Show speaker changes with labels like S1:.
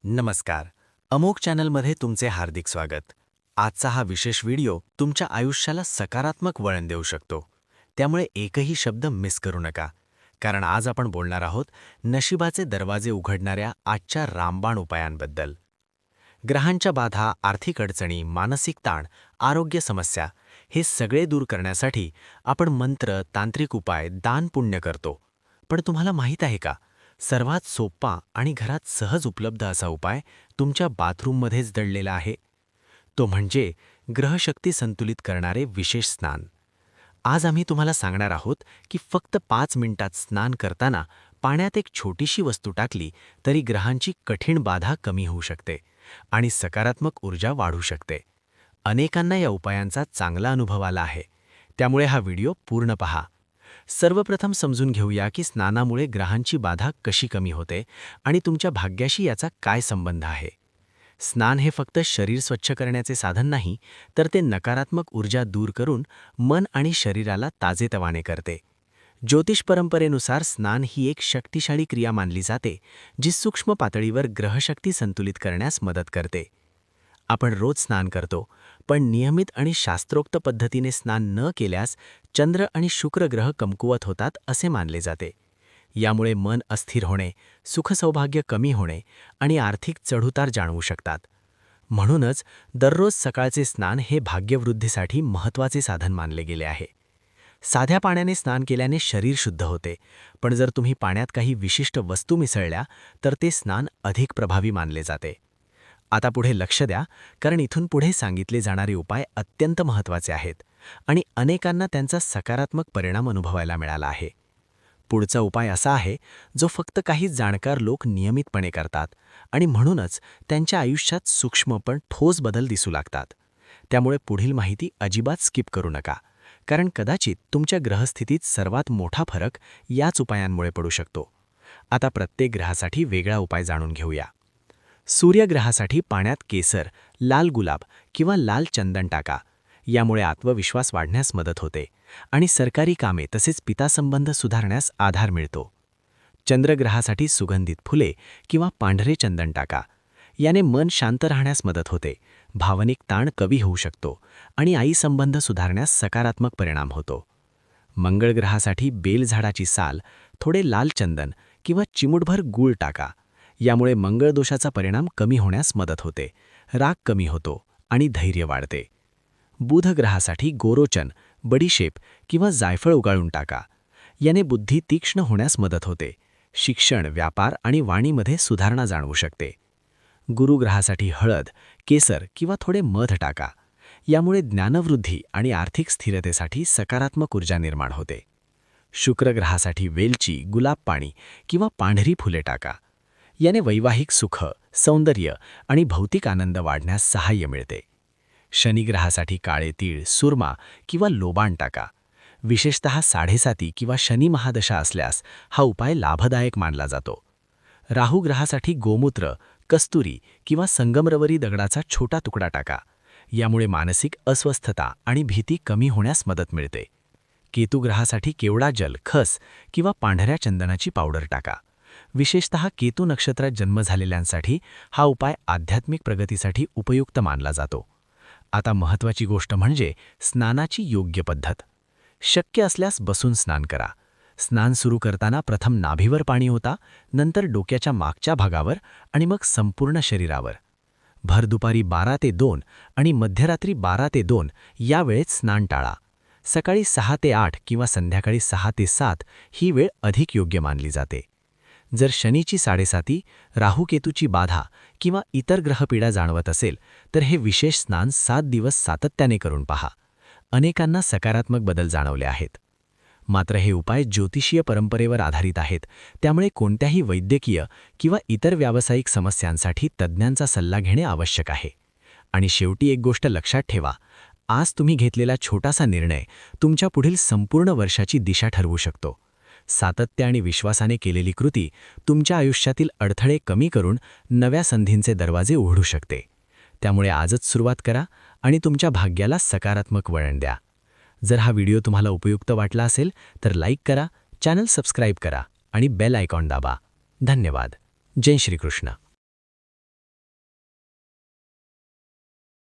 S1: नमस्कार. अमोक चॅनलमध्ये तुमचे हार्दिक स्वागत. आजचा हा विशेष व्हिडिओ तुमच्या आयुष्याला सकारात्मक वळण देऊ शकतो. त्यामुळे एकही शब्द मिस करू नका. कारण आज आपण बोलणार आहोत नशिबाचे दरवाजे उघडणाऱ्या आजच्या रामबाण उपायांबद्दल. ग्रहांच्या बाधा, आर्थिक अडचणी, मानसिक ताण, आरोग्य समस्या हे सगळे दूर करण्यासाठी आपण मंत्र, तांत्रिक उपाय, दान पुण्य करतो. पण तुम्हाला माहीत आहे का, सर्वात सोपा आणि घरात सहज उपलब्ध असा उपाय तुमच्या बाथरूममध्येच दडलेला आहे. तो म्हणजे ग्रहशक्ती संतुलित करणारे विशेष स्नान. आज आम्ही तुम्हाला सांगणार आहोत की फक्त 5 मिनिटात स्नान करताना पाण्यात एक छोटीशी वस्तू टाकली तरी ग्रहांची कठीण बाधा कमी होऊ शकते आणि सकारात्मक ऊर्जा वाढू शकते. अनेकांना या उपायांचा चांगला अनुभव आला आहे. त्यामुळे हा व्हिडिओ पूर्ण पहा. सर्वप्रथम समजून घेऊया की स्नानामुळे ग्रहांची बाधा कशी कमी होते आणि तुमच्या भाग्याशी याचा काय संबंध आहे. स्नान हे फक्त शरीर स्वच्छ करण्याचे साधन नाही, तर ते नकारात्मक ऊर्जा दूर करून मन आणि शरीराला ताजेतवाने करते. ज्योतिष परंपरेनुसार स्नान ही एक शक्तिशाली क्रिया मानली जाते, जी सूक्ष्म पातळीवर ग्रहशक्ती संतुलित करण्यास मदत करते. आपण रोज स्नान करतो, पण नियमित आणि शास्त्रोक्त पद्धतीने स्नान न केल्यास चंद्र आणि शुक्र ग्रह कमकुवत होतात असे मानले जाते. यामुळे मन अस्थिर होणे, सुखसौभाग्य कमी होणे आणि आर्थिक चढउतार जाणवू शकतात. म्हणूनच दररोज सकाळचे स्नान हे भाग्यवृद्धीसाठी महत्त्वाचे साधन मानले गेले आहे. साध्या पाण्याने स्नान केल्याने शरीर शुद्ध होते, पण जर तुम्ही पाण्यात काही विशिष्ट वस्तू मिसळल्या तर ते स्नान अधिक प्रभावी मानले जाते. आता पुढे लक्ष द्या, कारण इथून पुढे सांगितले जाणारे उपाय अत्यंत महत्त्वाचे आहेत आणि अनेकांना त्यांचा सकारात्मक परिणाम अनुभवायला मिळाला आहे. पुढचा उपाय असा आहे जो फक्त काही जाणकार लोक नियमितपणे करतात आणि म्हणूनच त्यांच्या आयुष्यात सूक्ष्म पण ठोस बदल दिसू लागतात. त्यामुळे पुढील माहिती अजिबात स्किप करू नका, कारण कदाचित तुमच्या ग्रहस्थितीत सर्वात मोठा फरक याच उपायांमुळे पडू शकतो. आता प्रत्येक ग्रहासाठी वेगळा उपाय जाणून घेऊया. सूर्यग्रहासाठी पाण्यात केसर, लाल गुलाब किंवा लाल चंदन टाका. यामुळे आत्मविश्वास वाढण्यास मदत होते आणि सरकारी कामे तसेच पितासंबंध सुधारण्यास आधार मिळतो. चंद्रग्रहासाठी सुगंधित फुले किंवा पांढरे चंदन टाका. याने मन शांत राहण्यास मदत होते, भावनिक ताण कमी होऊ शकतो आणि आई संबंध सुधारण्यास सकारात्मक परिणाम होतो. मंगळ ग्रहासाठी बेल झाडाची साल, थोडे लाल चंदन किंवा चिमूटभर गूळ टाका. यामुळे मंगळ दोषाचा परिणाम कमी होण्यास मदत होते, राग कमी होतो आणि धैर्य वाढते. बुध ग्रहासाठी गोरोचन, बडीशेप किंवा जायफळ उगाळून टाका. याने बुद्धी तीक्ष्ण होण्यास मदत होते, शिक्षण, व्यापार आणि वाणीमध्ये सुधारणा जाणवू शकते. गुरु ग्रहासाठी हळद, केसर किंवा थोडे मध टाका. यामुळे ज्ञानवृद्धी आणि आर्थिक स्थिरतेसाठी सकारात्मक ऊर्जा निर्माण होते. शुक्र ग्रहासाठी वेलची, गुलाब पाणी किंवा पांढरी फुले टाका. याने वैवाहिक सुख, सौंदर्य आणि भौतिक आनंद वाढण्यास सहाय्य मिळते. शनी ग्रहासाठी काळे तीळ, सुरमा किंवा लोबान टाका. विशेषतः 7.5 किंवा शनी महादशा असल्यास हा उपाय लाभदायक मानला जातो. राहू ग्रहासाठी गोमूत्र, कस्तुरी किंवा संगमरवरी दगडाचा छोटा तुकडा टाका. यामुळे मानसिक अस्वस्थता आणि भीती कमी होण्यास मदत मिळते. केतू ग्रहासाठी केवडा जल, खस किंवा पांढऱ्या चंदनाची पावडर टाका. विशेषतः केतू नक्षत्रात जन्म झालेल्यांसाठी हा उपाय आध्यात्मिक प्रगतीसाठी उपयुक्त मानला जातो. आता महत्त्वाची गोष्ट म्हणजे स्नानाची योग्य पद्धत. शक्य असल्यास बसून स्नान करा. स्नान सुरू करताना प्रथम नाभीवर पाणी ओता, नंतर डोक्याच्या मागच्या भागावर आणि मग संपूर्ण शरीरावर. भर दुपारी 12 ते 2 आणि मध्यरात्री 12 ते 2 या वेळेत स्नान टाळा. सकाळी 6 ते 8 किंवा संध्याकाळी 6 ते 7 ही वेळ अधिक योग्य मानली जाते. जर शनीची 7.5, राहू-केतूची बाधा किंवा इतर ग्रहपीडा जाणवत असेल तर हे विशेष स्नान 7 दिवस सातत्याने करून पहा. अनेकांना सकारात्मक बदल जाणवले आहेत. मात्र हे उपाय ज्योतिषीय परंपरेवर आधारित आहेत, त्यामुळे कोणत्याही वैद्यकीय किंवा इतर व्यावसायिक समस्यांसाठी तज्ज्ञांचा सल्ला घेणे आवश्यक आहे. आणि शेवटी एक गोष्ट लक्षात ठेवा, आज तुम्ही घेतलेला छोटासा निर्णय तुमच्या पुढील संपूर्ण वर्षाची दिशा ठरवू शकतो. सातत्य आणि विश्वासाने केलेली कृती तुमच्या आयुष्यातील अडथळे कमी करून नव्या संधींचे दरवाजे उघडू शकते. त्यामुळे आजच सुरुवात करा आणि तुमच्या भाग्याला सकारात्मक वळण द्या. जर हा व्हिडिओ तुम्हाला उपयुक्त वाटला असेल तर लाईक करा, चॅनल सबस्क्राईब करा आणि बेल आयकॉन दाबा. धन्यवाद. जय श्रीकृष्ण.